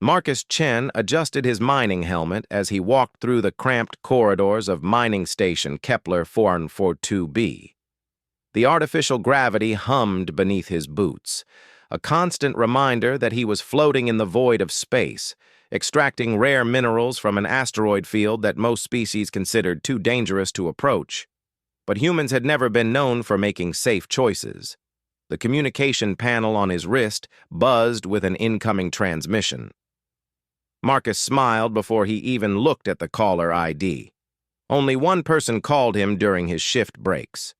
Marcus Chen adjusted his mining helmet as he walked through the cramped corridors of mining station Kepler 442b. The artificial gravity hummed beneath his boots, a constant reminder that he was floating in the void of space, extracting rare minerals from an asteroid field that most species considered too dangerous to approach. But humans had never been known for making safe choices. The communication panel on his wrist buzzed with an incoming transmission. Marcus smiled before he even looked at the caller ID. Only one person called him during his shift breaks.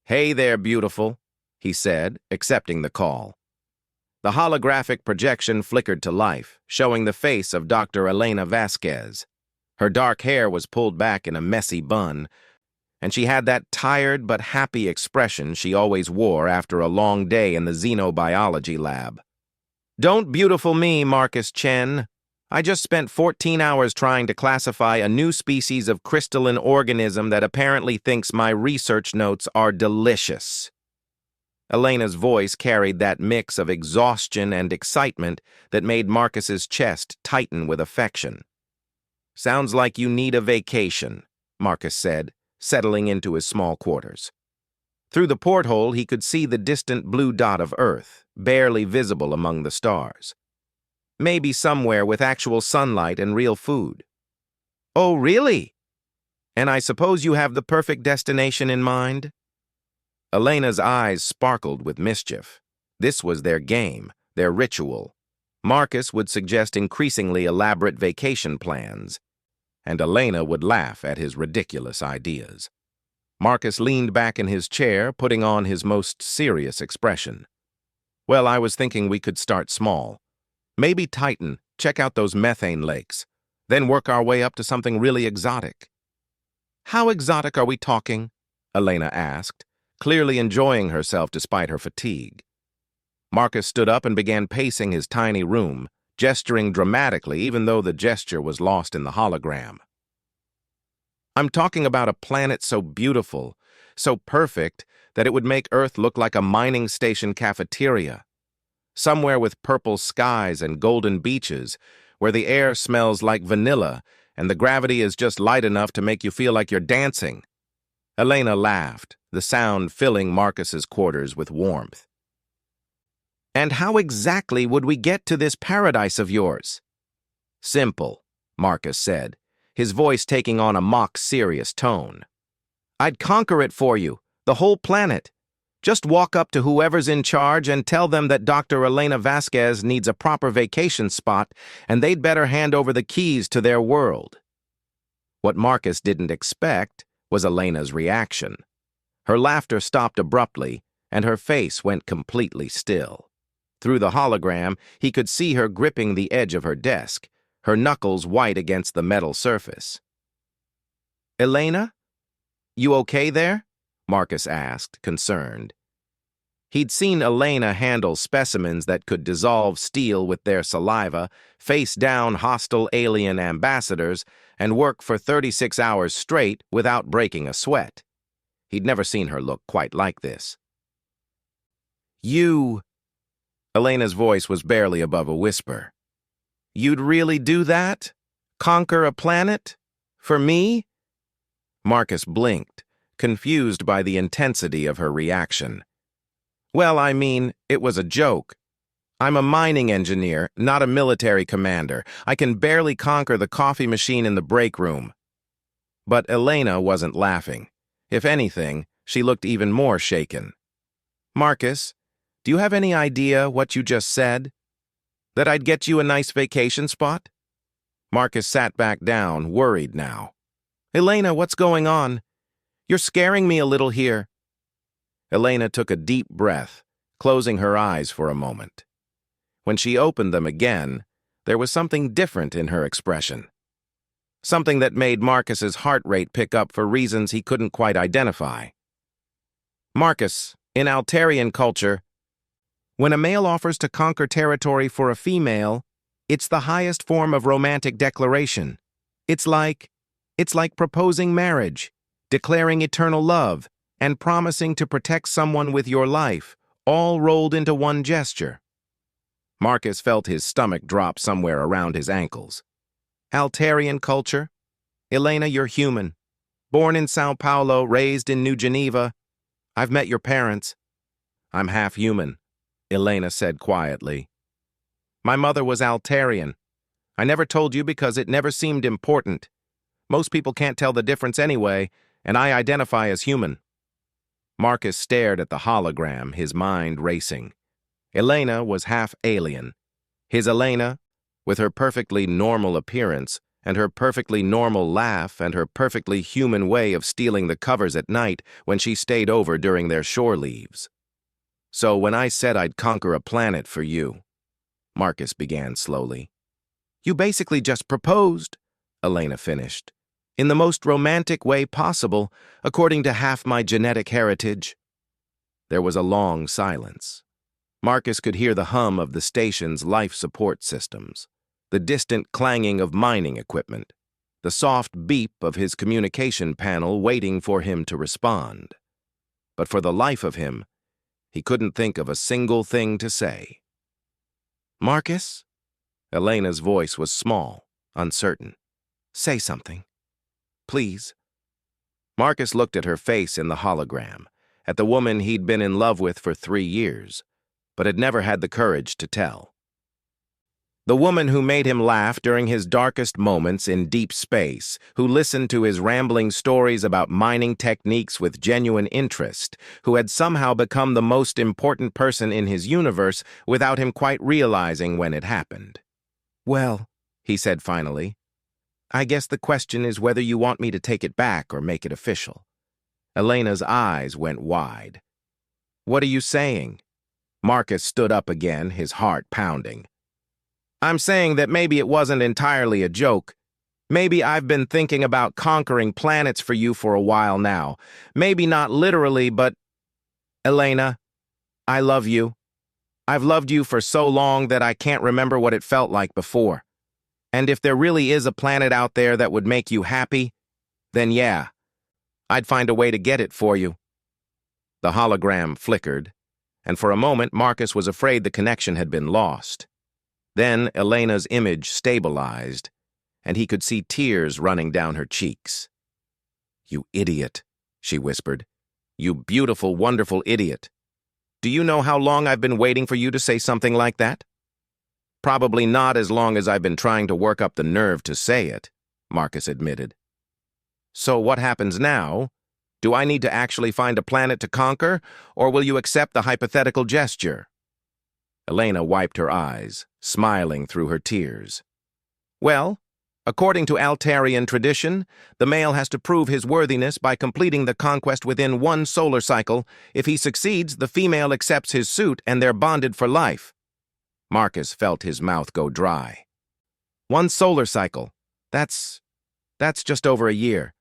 "Hey there, beautiful," he said, accepting the call. The holographic projection flickered to life, showing the face of Dr. Elena Vasquez. Her dark hair was pulled back in a messy bun, and she had that tired but happy expression she always wore after a long day in the xenobiology lab. "Don't beautiful me, Marcus Chen. I just spent 14 hours trying to classify a new species of crystalline organism that apparently thinks my research notes are delicious." Elena's voice carried that mix of exhaustion and excitement that made Marcus's chest tighten with affection. "Sounds like you need a vacation," Marcus said, settling into his small quarters. Through the porthole, he could see the distant blue dot of Earth, barely visible among the stars. Maybe somewhere with actual sunlight and real food. "Oh, really? And I suppose you have the perfect destination in mind?" Elena's eyes sparkled with mischief. This was their game, their ritual. Marcus would suggest increasingly elaborate vacation plans, and Elena would laugh at his ridiculous ideas. Marcus leaned back in his chair, putting on his most serious expression. "Well, I was thinking we could start small. Maybe Titan, check out those methane lakes, then work our way up to something really exotic." "How exotic are we talking?" Elena asked, clearly enjoying herself despite her fatigue. Marcus stood up and began pacing his tiny room, gesturing dramatically even though the gesture was lost in the hologram. "I'm talking about a planet so beautiful, so perfect, that it would make Earth look like a mining station cafeteria. Somewhere with purple skies and golden beaches, where the air smells like vanilla and the gravity is just light enough to make you feel like you're dancing." Elena laughed, the sound filling Marcus's quarters with warmth. "And how exactly would we get to this paradise of yours?" "Simple," Marcus said, his voice taking on a mock-serious tone. "I'd conquer it for you, the whole planet. Just walk up to whoever's in charge and tell them that Dr. Elena Vasquez needs a proper vacation spot, and they'd better hand over the keys to their world." What Marcus didn't expect was Elena's reaction. Her laughter stopped abruptly, and her face went completely still. Through the hologram, he could see her gripping the edge of her desk, her knuckles white against the metal surface. "Elena? You okay there?" Marcus asked, concerned. He'd seen Elena handle specimens that could dissolve steel with their saliva, face down hostile alien ambassadors, and work for 36 hours straight without breaking a sweat. He'd never seen her look quite like this. "You..." Elena's voice was barely above a whisper. "You'd really do that? Conquer a planet? For me?" Marcus blinked, confused by the intensity of her reaction. "Well, I mean, it was a joke. I'm a mining engineer, not a military commander. I can barely conquer the coffee machine in the break room." But Elena wasn't laughing. If anything, she looked even more shaken. "Marcus, do you have any idea what you just said? That I'd get you a nice vacation spot?" Marcus sat back down, worried now. "Elena, what's going on? You're scaring me a little here." Elena took a deep breath, closing her eyes for a moment. When she opened them again, there was something different in her expression. Something that made Marcus's heart rate pick up for reasons he couldn't quite identify. "Marcus, in Altarian culture, when a male offers to conquer territory for a female, it's the highest form of romantic declaration. It's like proposing marriage, declaring eternal love, and promising to protect someone with your life, all rolled into one gesture." Marcus felt his stomach drop somewhere around his ankles. Altarian culture? Elena, you're human. Born in Sao Paulo, raised in New Geneva. I've met your parents. I'm half human, Elena said quietly. My mother was Altarian. I never told you because it never seemed important. Most people can't tell the difference anyway, and I identify as human. Marcus stared at the hologram, his mind racing. Elena was half alien. His Elena, with her perfectly normal appearance, and her perfectly normal laugh, and her perfectly human way of stealing the covers at night when she stayed over during their shore leaves. So when I said I'd conquer a planet for you, Marcus began slowly. You basically just proposed, Elena finished, in the most romantic way possible, according to half my genetic heritage. There was a long silence. Marcus could hear the hum of the station's life support systems, the distant clanging of mining equipment, the soft beep of his communication panel waiting for him to respond. But for the life of him, he couldn't think of a single thing to say. Marcus? Elena's voice was small, uncertain. Say something. Please. Marcus looked at her face in the hologram, at the woman he'd been in love with for 3 years, but had never had the courage to tell. The woman who made him laugh during his darkest moments in deep space, who listened to his rambling stories about mining techniques with genuine interest, who had somehow become the most important person in his universe without him quite realizing when it happened. Well, he said finally, I guess the question is whether you want me to take it back or make it official. Elena's eyes went wide. What are you saying? Marcus stood up again, his heart pounding. I'm saying that maybe it wasn't entirely a joke. Maybe I've been thinking about conquering planets for you for a while now. Maybe not literally, but... Elena, I love you. I've loved you for so long that I can't remember what it felt like before. And if there really is a planet out there that would make you happy, then yeah, I'd find a way to get it for you. The hologram flickered, and for a moment Marcus was afraid the connection had been lost. Then Elena's image stabilized, and he could see tears running down her cheeks. You idiot, she whispered. You beautiful, wonderful idiot. Do you know how long I've been waiting for you to say something like that? Probably not as long as I've been trying to work up the nerve to say it, Marcus admitted. So what happens now? Do I need to actually find a planet to conquer, or will you accept the hypothetical gesture? Elena wiped her eyes, smiling through her tears. Well, according to Altarian tradition, the male has to prove his worthiness by completing the conquest within 1 solar cycle. If he succeeds, the female accepts his suit and they're bonded for life. Marcus felt his mouth go dry. 1 solar cycle. That's just over a year.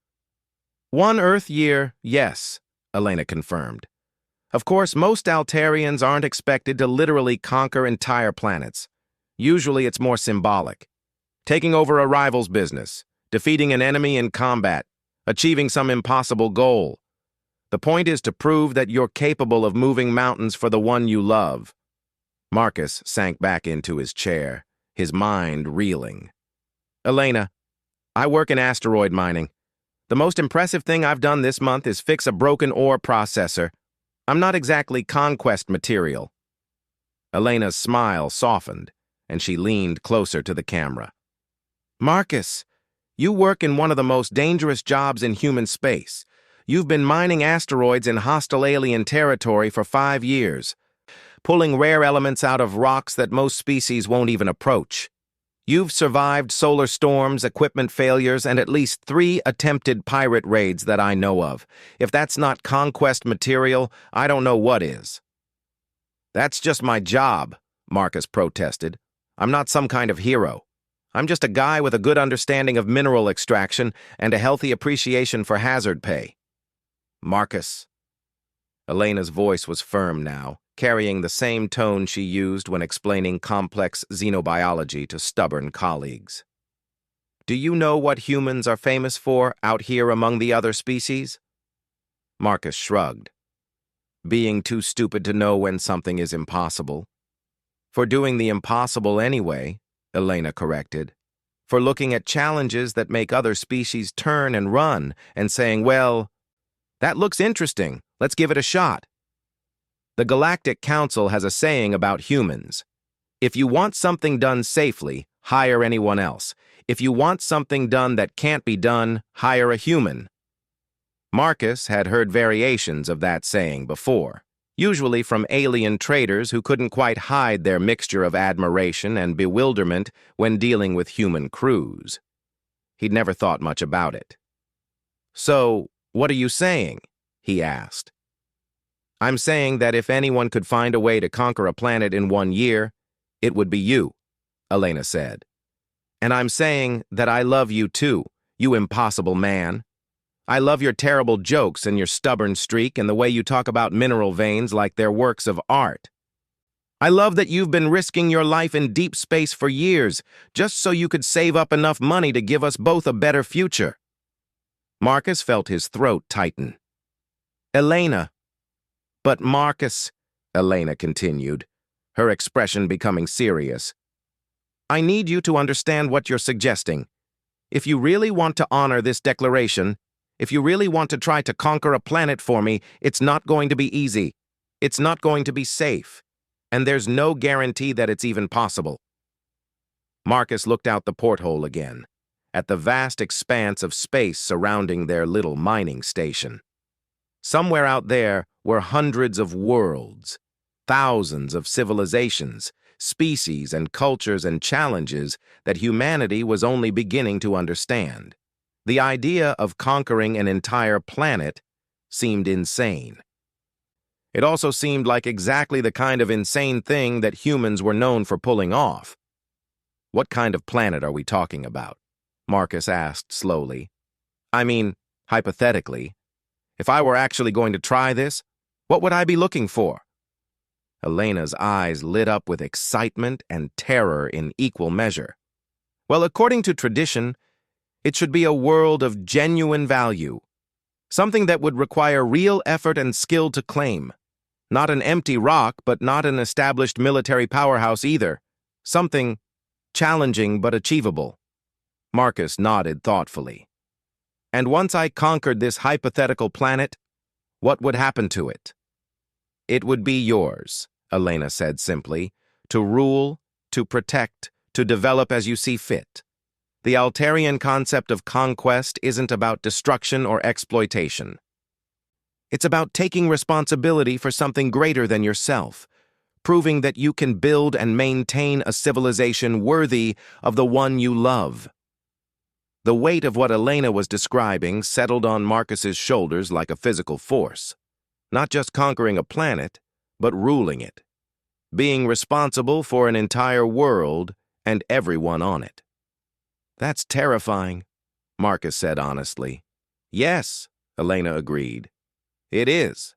1 Earth year, yes, Elena confirmed. Of course, most Altarians aren't expected to literally conquer entire planets. Usually it's more symbolic. Taking over a rival's business, defeating an enemy in combat, achieving some impossible goal. The point is to prove that you're capable of moving mountains for the one you love. Marcus sank back into his chair, his mind reeling. Elena, I work in asteroid mining. The most impressive thing I've done this month is fix a broken ore processor. I'm not exactly conquest material. Elena's smile softened, and she leaned closer to the camera. Marcus, you work in one of the most dangerous jobs in human space. You've been mining asteroids in hostile alien territory for 5 years, pulling rare elements out of rocks that most species won't even approach. You've survived solar storms, equipment failures, and at least 3 attempted pirate raids that I know of. If that's not conquest material, I don't know what is. That's just my job, Marcus protested. I'm not some kind of hero. I'm just a guy with a good understanding of mineral extraction and a healthy appreciation for hazard pay. Marcus. Elena's voice was firm now, carrying the same tone she used when explaining complex xenobiology to stubborn colleagues. Do you know what humans are famous for out here among the other species? Marcus shrugged. Being too stupid to know when something is impossible. For doing the impossible anyway, Elena corrected. For looking at challenges that make other species turn and run and saying, well, that looks interesting, let's give it a shot. The Galactic Council has a saying about humans. If you want something done safely, hire anyone else. If you want something done that can't be done, hire a human. Marcus had heard variations of that saying before, usually from alien traders who couldn't quite hide their mixture of admiration and bewilderment when dealing with human crews. He'd never thought much about it. So, what are you saying? He asked. I'm saying that if anyone could find a way to conquer a planet in 1 year, it would be you, Elena said. And I'm saying that I love you too, you impossible man. I love your terrible jokes and your stubborn streak and the way you talk about mineral veins like they're works of art. I love that you've been risking your life in deep space for years just so you could save up enough money to give us both a better future. Marcus felt his throat tighten. Elena. But Marcus, Elena continued, her expression becoming serious. I need you to understand what you're suggesting. If you really want to honor this declaration, if you really want to try to conquer a planet for me, it's not going to be easy. It's not going to be safe. And there's no guarantee that it's even possible. Marcus looked out the porthole again, at the vast expanse of space surrounding their little mining station. Somewhere out there were hundreds of worlds, thousands of civilizations, species and cultures and challenges that humanity was only beginning to understand. The idea of conquering an entire planet seemed insane. It also seemed like exactly the kind of insane thing that humans were known for pulling off. What kind of planet are we talking about? Marcus asked slowly. I mean, hypothetically. If I were actually going to try this, what would I be looking for? Elena's eyes lit up with excitement and terror in equal measure. Well, according to tradition, it should be a world of genuine value, something that would require real effort and skill to claim. Not an empty rock, but not an established military powerhouse either. Something challenging but achievable. Marcus nodded thoughtfully. And once I conquered this hypothetical planet, what would happen to it? It would be yours, Elena said simply, to rule, to protect, to develop as you see fit. The Altarian concept of conquest isn't about destruction or exploitation. It's about taking responsibility for something greater than yourself, proving that you can build and maintain a civilization worthy of the one you love. The weight of what Elena was describing settled on Marcus's shoulders like a physical force. Not just conquering a planet, but ruling it. Being responsible for an entire world and everyone on it. That's terrifying, Marcus said honestly. Yes, Elena agreed. It is.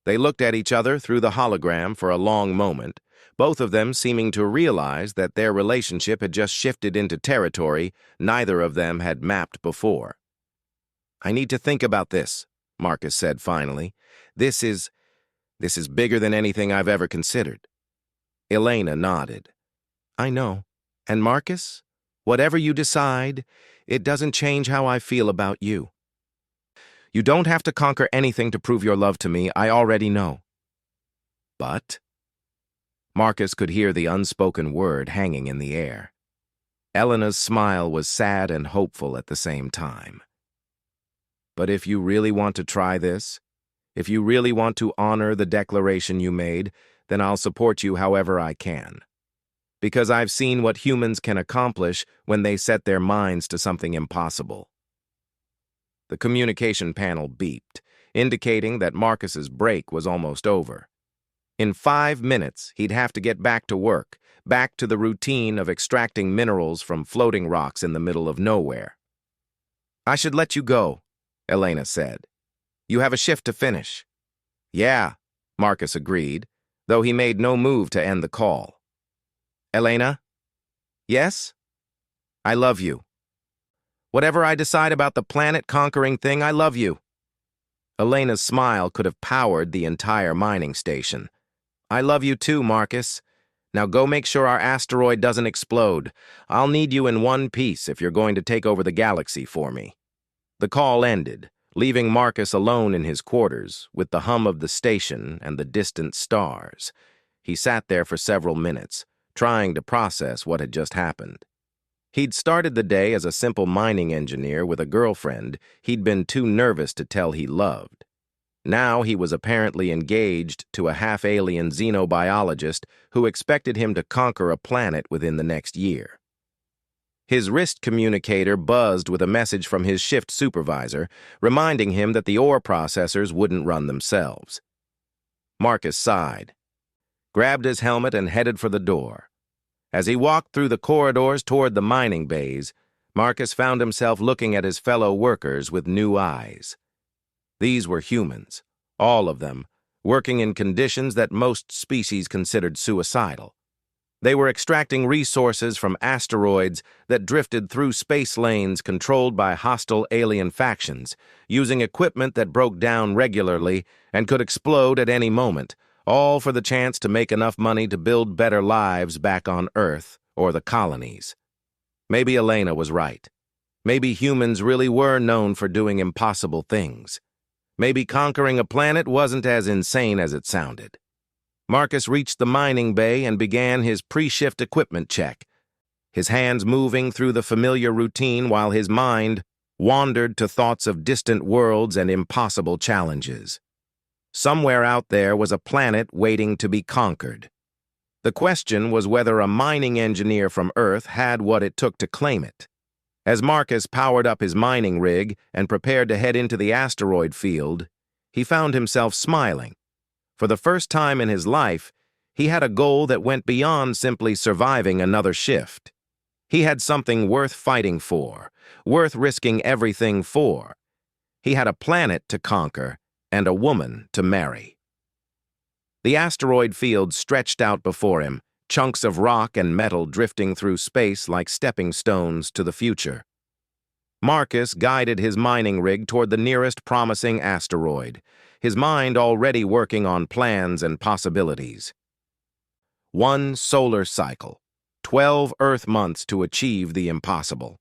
They looked at each other through the hologram for a long moment, both of them seeming to realize that their relationship had just shifted into territory neither of them had mapped before. I need to think about this, Marcus said finally. This is bigger than anything I've ever considered. Elena nodded. I know. And Marcus, whatever you decide, it doesn't change how I feel about you. You don't have to conquer anything to prove your love to me, I already know. But? Marcus could hear the unspoken word hanging in the air. Elena's smile was sad and hopeful at the same time. But if you really want to try this, if you really want to honor the declaration you made, then I'll support you however I can. Because I've seen what humans can accomplish when they set their minds to something impossible. The communication panel beeped, indicating that Marcus's break was almost over. In 5 minutes, he'd have to get back to work, back to the routine of extracting minerals from floating rocks in the middle of nowhere. I should let you go, Elena said. You have a shift to finish. Yeah, Marcus agreed, though he made no move to end the call. Elena? Yes? I love you. Whatever I decide about the planet-conquering thing, I love you. Elena's smile could have powered the entire mining station. I love you too, Marcus. Now go make sure our asteroid doesn't explode. I'll need you in one piece if you're going to take over the galaxy for me." The call ended, leaving Marcus alone in his quarters, with the hum of the station and the distant stars. He sat there for several minutes, trying to process what had just happened. He'd started the day as a simple mining engineer with a girlfriend he'd been too nervous to tell he loved. Now he was apparently engaged to a half-alien xenobiologist who expected him to conquer a planet within the next year. His wrist communicator buzzed with a message from his shift supervisor, reminding him that the ore processors wouldn't run themselves. Marcus sighed, grabbed his helmet, and headed for the door. As he walked through the corridors toward the mining bays, Marcus found himself looking at his fellow workers with new eyes. These were humans, all of them, working in conditions that most species considered suicidal. They were extracting resources from asteroids that drifted through space lanes controlled by hostile alien factions, using equipment that broke down regularly and could explode at any moment, all for the chance to make enough money to build better lives back on Earth or the colonies. Maybe Elena was right. Maybe humans really were known for doing impossible things. Maybe conquering a planet wasn't as insane as it sounded. Marcus reached the mining bay and began his pre-shift equipment check, his hands moving through the familiar routine while his mind wandered to thoughts of distant worlds and impossible challenges. Somewhere out there was a planet waiting to be conquered. The question was whether a mining engineer from Earth had what it took to claim it. As Marcus powered up his mining rig and prepared to head into the asteroid field, he found himself smiling. For the first time in his life, he had a goal that went beyond simply surviving another shift. He had something worth fighting for, worth risking everything for. He had a planet to conquer and a woman to marry. The asteroid field stretched out before him, chunks of rock and metal drifting through space like stepping stones to the future. Marcus guided his mining rig toward the nearest promising asteroid, his mind already working on plans and possibilities. 1 solar cycle, 12 Earth months to achieve the impossible.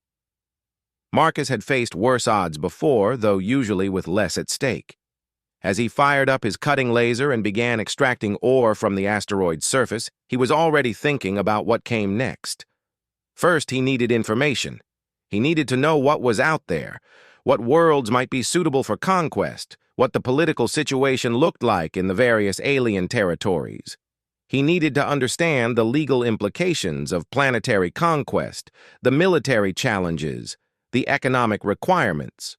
Marcus had faced worse odds before, though usually with less at stake. As he fired up his cutting laser and began extracting ore from the asteroid's surface, he was already thinking about what came next. First, he needed information. He needed to know what was out there, what worlds might be suitable for conquest, what the political situation looked like in the various alien territories. He needed to understand the legal implications of planetary conquest, the military challenges, the economic requirements.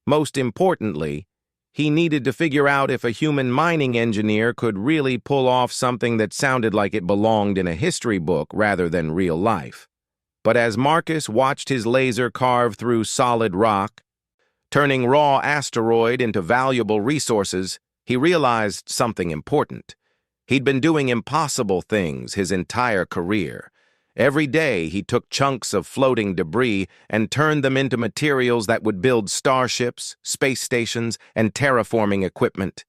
Most importantly, he needed to figure out if a human mining engineer could really pull off something that sounded like it belonged in a history book rather than real life. But as Marcus watched his laser carve through solid rock, turning raw asteroid into valuable resources, he realized something important. He'd been doing impossible things his entire career. Every day he took chunks of floating debris and turned them into materials that would build starships, space stations, and terraforming equipment.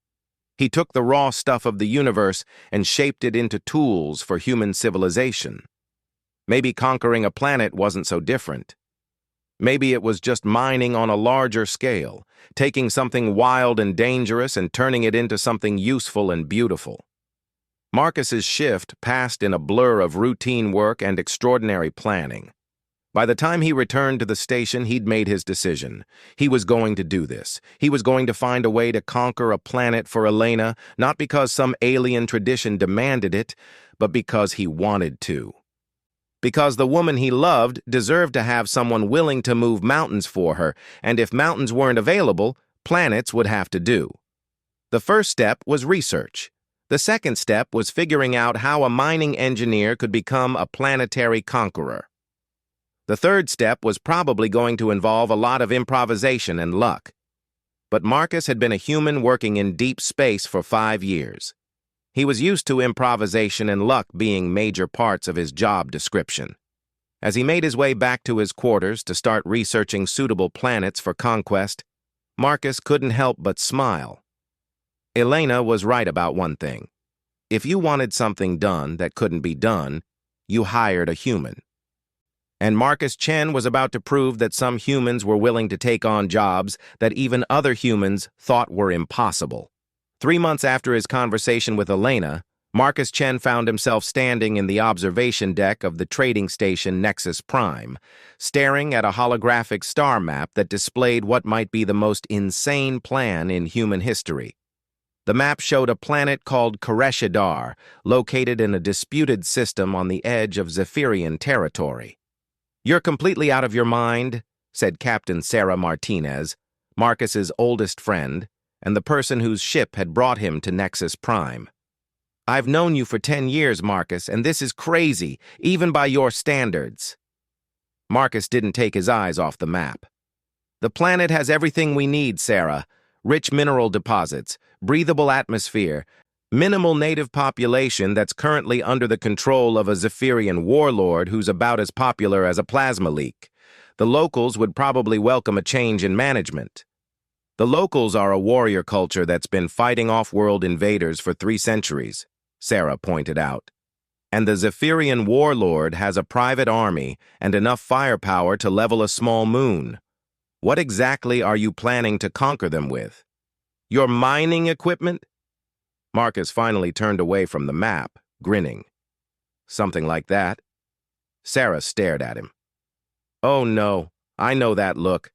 He took the raw stuff of the universe and shaped it into tools for human civilization. Maybe conquering a planet wasn't so different. Maybe it was just mining on a larger scale, taking something wild and dangerous and turning it into something useful and beautiful. Marcus's shift passed in a blur of routine work and extraordinary planning. By the time he returned to the station, he'd made his decision. He was going to do this. He was going to find a way to conquer a planet for Elena, not because some alien tradition demanded it, but because he wanted to. Because the woman he loved deserved to have someone willing to move mountains for her, and if mountains weren't available, planets would have to do. The first step was research. The second step was figuring out how a mining engineer could become a planetary conqueror. The third step was probably going to involve a lot of improvisation and luck. But Marcus had been a human working in deep space for 5 years. He was used to improvisation and luck being major parts of his job description. As he made his way back to his quarters to start researching suitable planets for conquest, Marcus couldn't help but smile. Elena was right about one thing. If you wanted something done that couldn't be done, you hired a human. And Marcus Chen was about to prove that some humans were willing to take on jobs that even other humans thought were impossible. 3 months after his conversation with Elena, Marcus Chen found himself standing in the observation deck of the trading station Nexus Prime, staring at a holographic star map that displayed what might be the most insane plan in human history. The map showed a planet called Koreshadar, located in a disputed system on the edge of Zephyrian territory. "You're completely out of your mind," said Captain Sarah Martinez, Marcus's oldest friend, and the person whose ship had brought him to Nexus Prime. "I've known you for 10 years, Marcus, and this is crazy, even by your standards." Marcus didn't take his eyes off the map. "The planet has everything we need, Sarah. Rich mineral deposits, breathable atmosphere, minimal native population that's currently under the control of a Zephyrian warlord who's about as popular as a plasma leak. The locals would probably welcome a change in management." "The locals are a warrior culture that's been fighting off-world invaders for 3 centuries, Sarah pointed out. "And the Zephyrian warlord has a private army and enough firepower to level a small moon. What exactly are you planning to conquer them with? Your mining equipment?" Marcus finally turned away from the map, grinning. "Something like that." Sarah stared at him. "Oh no, I know that look.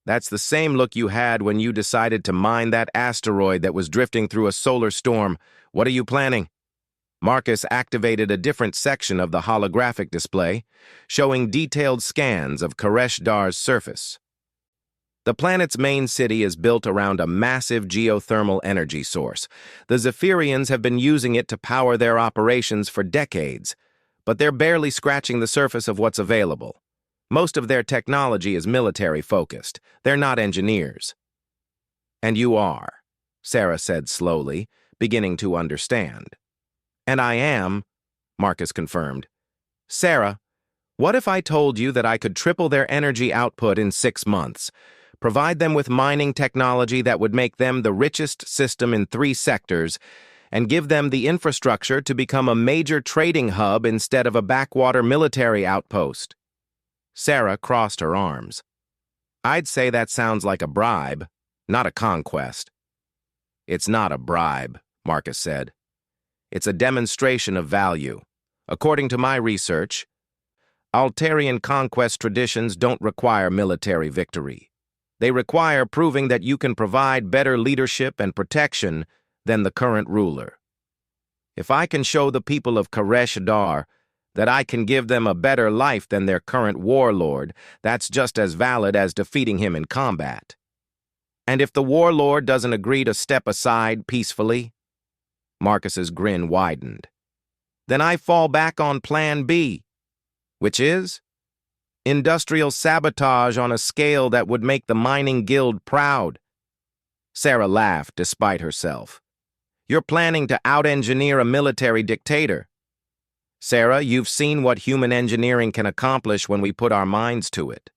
That's the same look you had when you decided to mine that asteroid that was drifting through a solar storm. What are you planning?" Marcus activated a different section of the holographic display, showing detailed scans of Koreshdar's surface. The planet's main city is built around a massive geothermal energy source. The Zephyrians have been using it to power their operations for decades, but they're barely scratching the surface of what's available. Most of their technology is military-focused. They're not engineers. "And you are," Sarah said slowly, beginning to understand. "And I am," Marcus confirmed. "Sarah, what if I told you that I could triple their energy output in 6 months? Provide them with mining technology that would make them the richest system in 3 sectors, and give them the infrastructure to become a major trading hub instead of a backwater military outpost?" Sarah crossed her arms. "I'd say that sounds like a bribe, not a conquest." "It's not a bribe," Marcus said. "It's a demonstration of value. According to my research, Altarian conquest traditions don't require military victory. They require proving that you can provide better leadership and protection than the current ruler. If I can show the people of Koreshadar that I can give them a better life than their current warlord, that's just as valid as defeating him in combat. And if the warlord doesn't agree to step aside peacefully," Marcus's grin widened, "then I fall back on Plan B, which is industrial sabotage on a scale that would make the mining guild proud." Sarah laughed despite herself. "You're planning to out-engineer a military dictator. Sarah, you've seen what human engineering can accomplish when we put our minds to it.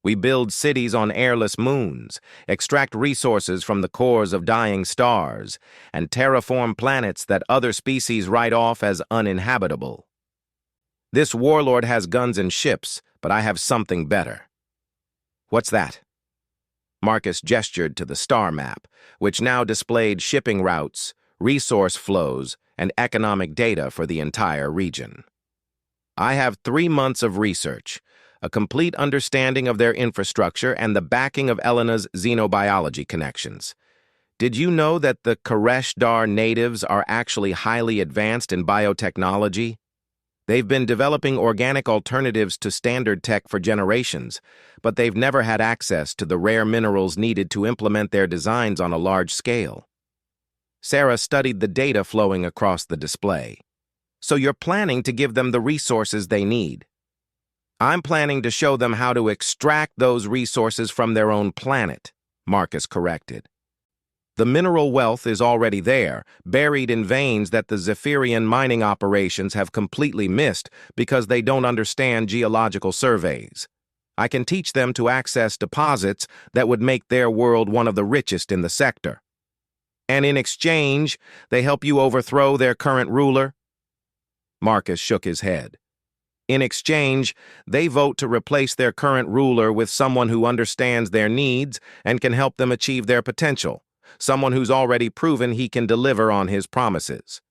We build cities on airless moons, extract resources from the cores of dying stars, and terraform planets that other species write off as uninhabitable. This warlord has guns and ships, but I have something better." "What's that?" Marcus gestured to the star map, which now displayed shipping routes, resource flows, and economic data for the entire region. "I have 3 months of research, a complete understanding of their infrastructure, and the backing of Elena's xenobiology connections. Did you know that the Koreshadar natives are actually highly advanced in biotechnology? They've been developing organic alternatives to standard tech for generations, but they've never had access to the rare minerals needed to implement their designs on a large scale." Sarah studied the data flowing across the display. "So you're planning to give them the resources they need?" "I'm planning to show them how to extract those resources from their own planet," Marcus corrected. "The mineral wealth is already there, buried in veins that the Zephyrian mining operations have completely missed because they don't understand geological surveys. I can teach them to access deposits that would make their world one of the richest in the sector." And in exchange, they help you overthrow their current ruler? Marcus shook his head. In exchange, they vote to replace their current ruler with someone who understands their needs and can help them achieve their potential, someone who's already proven he can deliver on his promises.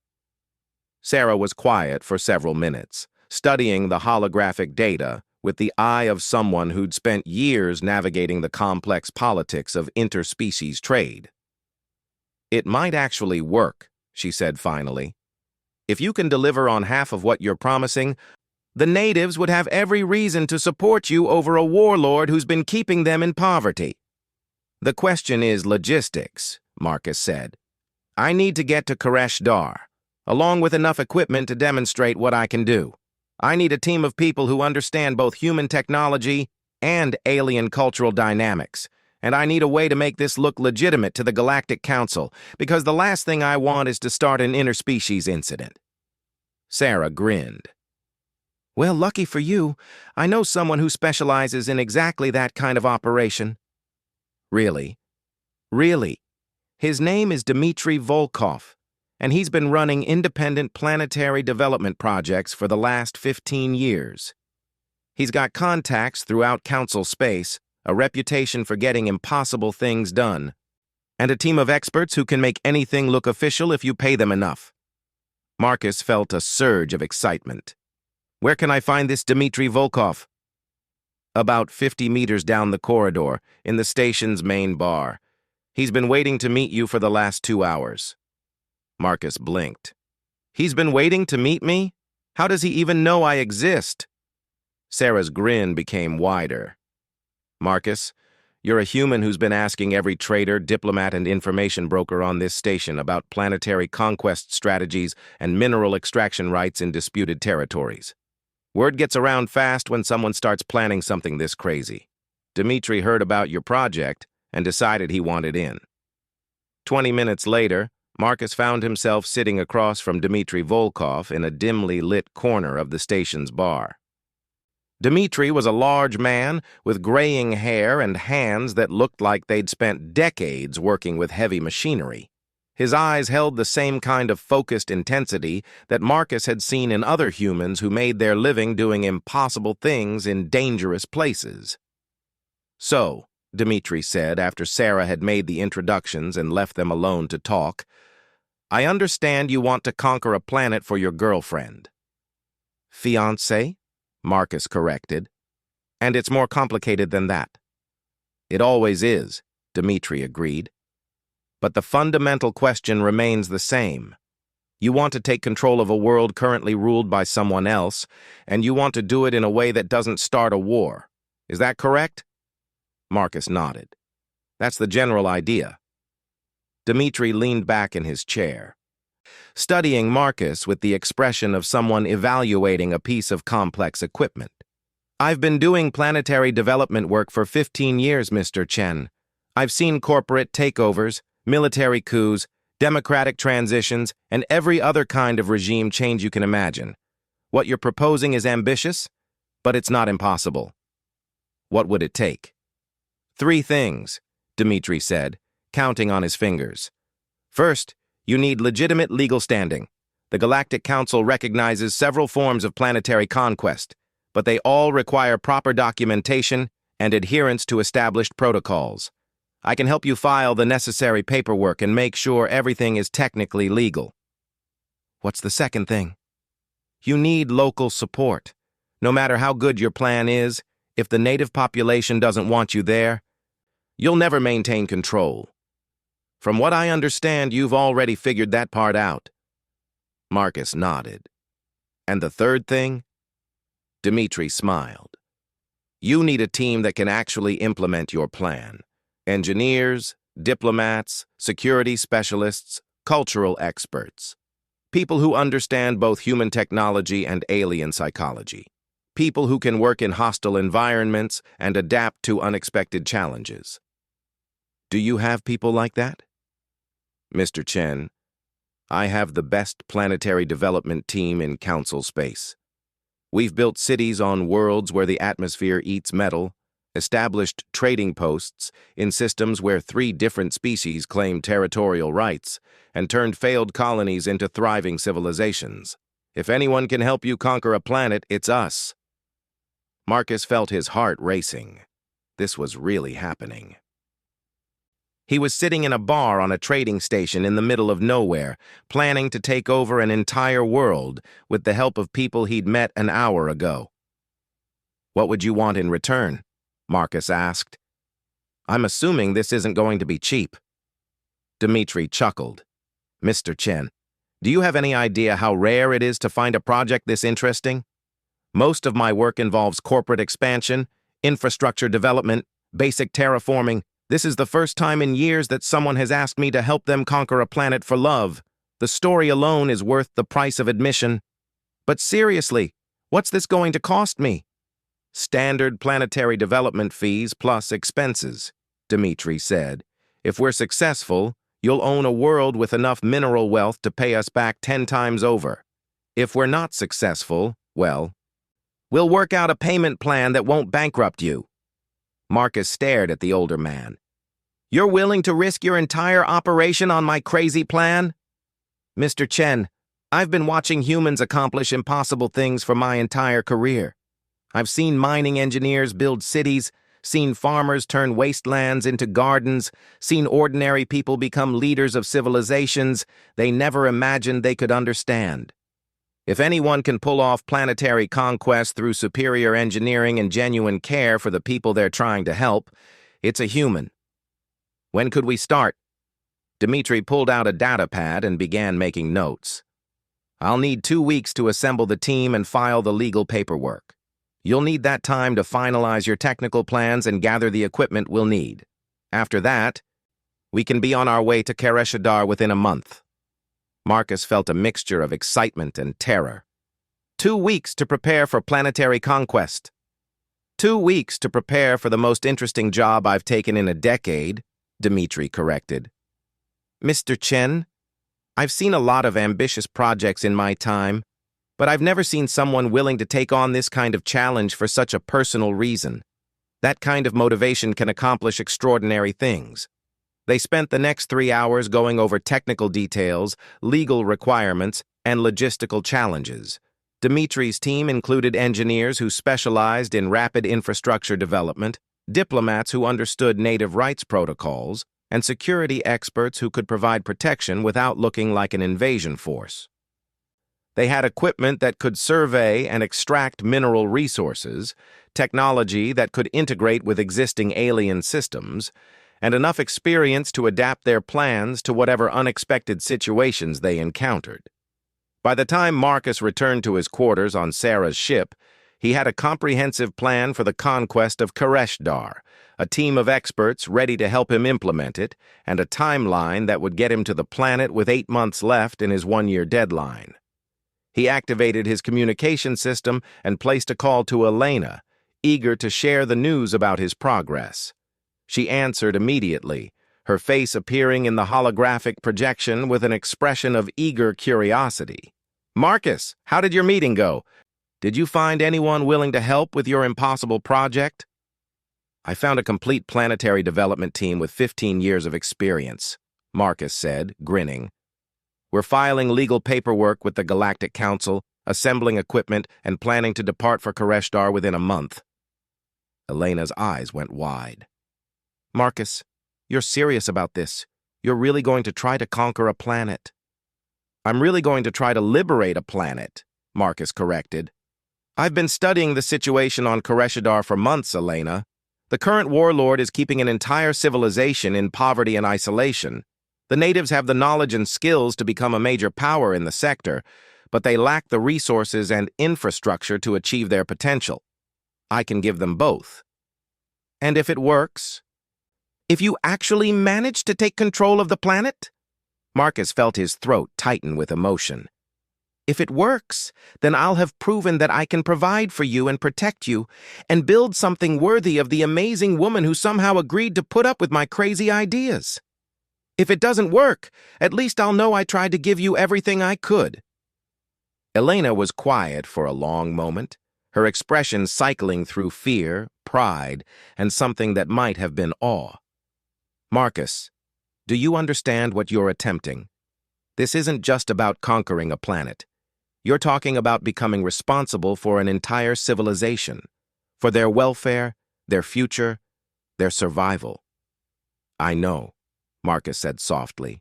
Sarah was quiet for several minutes, studying the holographic data with the eye of someone who'd spent years navigating the complex politics of interspecies trade. It might actually work, she said finally. If you can deliver on half of what you're promising, the natives would have every reason to support you over a warlord who's been keeping them in poverty. The question is logistics, Marcus said. I need to get to Koresh Dar, along with enough equipment to demonstrate what I can do. I need a team of people who understand both human technology and alien cultural dynamics, and I need a way to make this look legitimate to the Galactic Council, because the last thing I want is to start an interspecies incident. Sarah grinned. Well, lucky for you, I know someone who specializes in exactly that kind of operation. Really? Really? His name is Dmitry Volkov, and he's been running independent planetary development projects for the last 15 years. He's got contacts throughout Council space, a reputation for getting impossible things done, and a team of experts who can make anything look official if you pay them enough. Marcus felt a surge of excitement. Where can I find this Dmitry Volkov? About 50 meters down the corridor, in the station's main bar. He's been waiting to meet you for the last 2 hours. Marcus blinked. He's been waiting to meet me? How does he even know I exist? Sarah's grin became wider. Marcus, you're a human who's been asking every trader, diplomat, and information broker on this station about planetary conquest strategies and mineral extraction rights in disputed territories. Word gets around fast when someone starts planning something this crazy. Dmitry heard about your project and decided he wanted in. 20 minutes later, Marcus found himself sitting across from Dmitry Volkov in a dimly lit corner of the station's bar. Dmitry was a large man with graying hair and hands that looked like they'd spent decades working with heavy machinery. His eyes held the same kind of focused intensity that Marcus had seen in other humans who made their living doing impossible things in dangerous places. So, Dmitry said after Sarah had made the introductions and left them alone to talk, I understand you want to conquer a planet for your girlfriend. Fiancé? Marcus corrected. And it's more complicated than that. It always is, Dmitry agreed. But the fundamental question remains the same. You want to take control of a world currently ruled by someone else, and you want to do it in a way that doesn't start a war. Is that correct? Marcus nodded. That's the general idea. Dmitry leaned back in his chair, studying Marcus with the expression of someone evaluating a piece of complex equipment. I've been doing planetary development work for 15 years, Mr. Chen. I've seen corporate takeovers, military coups, democratic transitions, and every other kind of regime change you can imagine. What you're proposing is ambitious, but it's not impossible. What would it take? 3 things, Dmitry said, counting on his fingers. First, you need legitimate legal standing. The Galactic Council recognizes several forms of planetary conquest, but they all require proper documentation and adherence to established protocols. I can help you file the necessary paperwork and make sure everything is technically legal. What's the second thing? You need local support. No matter how good your plan is, if the native population doesn't want you there, you'll never maintain control. From what I understand, you've already figured that part out. Marcus nodded. And the third thing? Dmitry smiled. You need a team that can actually implement your plan. Engineers, diplomats, security specialists, cultural experts. People who understand both human technology and alien psychology. People who can work in hostile environments and adapt to unexpected challenges. Do you have people like that? Mr. Chen, I have the best planetary development team in Council space. We've built cities on worlds where the atmosphere eats metal, established trading posts in systems where 3 different species claimed territorial rights, and turned failed colonies into thriving civilizations. If anyone can help you conquer a planet, it's us. Marcus felt his heart racing. This was really happening. He was sitting in a bar on a trading station in the middle of nowhere, planning to take over an entire world with the help of people he'd met an hour ago. "What would you want in return?" Marcus asked. "I'm assuming this isn't going to be cheap." Dmitri chuckled. "Mr. Chen, do you have any idea how rare it is to find a project this interesting? Most of my work involves corporate expansion, infrastructure development, basic terraforming. This is the first time in years that someone has asked me to help them conquer a planet for love. The story alone is worth the price of admission. But seriously, what's this going to cost me?" "Standard planetary development fees plus expenses," Dmitri said. "If we're successful, you'll own a world with enough mineral wealth to pay us back 10 times over. If we're not successful, well, we'll work out a payment plan that won't bankrupt you." Marcus stared at the older man. "You're willing to risk your entire operation on my crazy plan?" "Mr. Chen, I've been watching humans accomplish impossible things for my entire career. I've seen mining engineers build cities, seen farmers turn wastelands into gardens, seen ordinary people become leaders of civilizations they never imagined they could understand. If anyone can pull off planetary conquest through superior engineering and genuine care for the people they're trying to help, it's a human. When could we start?" Dmitri pulled out a data pad and began making notes. "I'll need 2 weeks to assemble the team and file the legal paperwork. You'll need that time to finalize your technical plans and gather the equipment we'll need. After that, we can be on our way to Kareshadar within a month." Marcus felt a mixture of excitement and terror. 2 weeks to prepare for planetary conquest. 2 weeks to prepare for the most interesting job I've taken in a decade, Dmitri corrected. "Mr. Chen, I've seen a lot of ambitious projects in my time, but I've never seen someone willing to take on this kind of challenge for such a personal reason. That kind of motivation can accomplish extraordinary things." They spent the next 3 hours going over technical details, legal requirements, and logistical challenges. Dmitri's team included engineers who specialized in rapid infrastructure development, diplomats who understood native rights protocols, and security experts who could provide protection without looking like an invasion force. They had equipment that could survey and extract mineral resources, technology that could integrate with existing alien systems, and enough experience to adapt their plans to whatever unexpected situations they encountered. By the time Marcus returned to his quarters on Sarah's ship, he had a comprehensive plan for the conquest of Kareshadar, a team of experts ready to help him implement it, and a timeline that would get him to the planet with 8 months left in his 1-year deadline. He activated his communication system and placed a call to Elena, eager to share the news about his progress. She answered immediately, her face appearing in the holographic projection with an expression of eager curiosity. "Marcus, how did your meeting go? Did you find anyone willing to help with your impossible project?" "I found a complete planetary development team with 15 years of experience," Marcus said, grinning. "We're filing legal paperwork with the Galactic Council, assembling equipment, and planning to depart for Kareshadar within a month." Elena's eyes went wide. "Marcus, you're serious about this. You're really going to try to conquer a planet." "I'm really going to try to liberate a planet," Marcus corrected. "I've been studying the situation on Kareshadar for months, Elena. The current warlord is keeping an entire civilization in poverty and isolation. The natives have the knowledge and skills to become a major power in the sector, but they lack the resources and infrastructure to achieve their potential. I can give them both. And if it works? If you actually manage to take control of the planet?" Marcus felt his throat tighten with emotion. "If it works, then I'll have proven that I can provide for you and protect you, and build something worthy of the amazing woman who somehow agreed to put up with my crazy ideas. If it doesn't work, at least I'll know I tried to give you everything I could." Elena was quiet for a long moment, her expression cycling through fear, pride and something that might have been awe. Marcus, do you understand what you're attempting? This isn't just about conquering a planet. You're talking about becoming responsible for an entire civilization, for their welfare, their future, their survival. I know, Marcus said softly.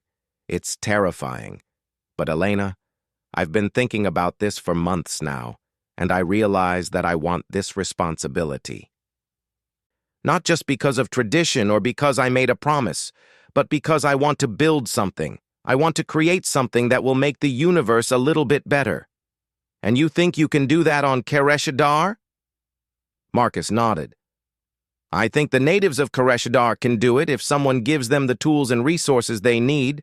It's terrifying. But Elena, I've been thinking about this for months now, and I realize that I want this responsibility. Not just because of tradition or because I made a promise, but because I want to build something. I want to create something that will make the universe a little bit better. And you think you can do that on Kareshadar? Marcus nodded. I think the natives of Kareshadar can do it if someone gives them the tools and resources they need.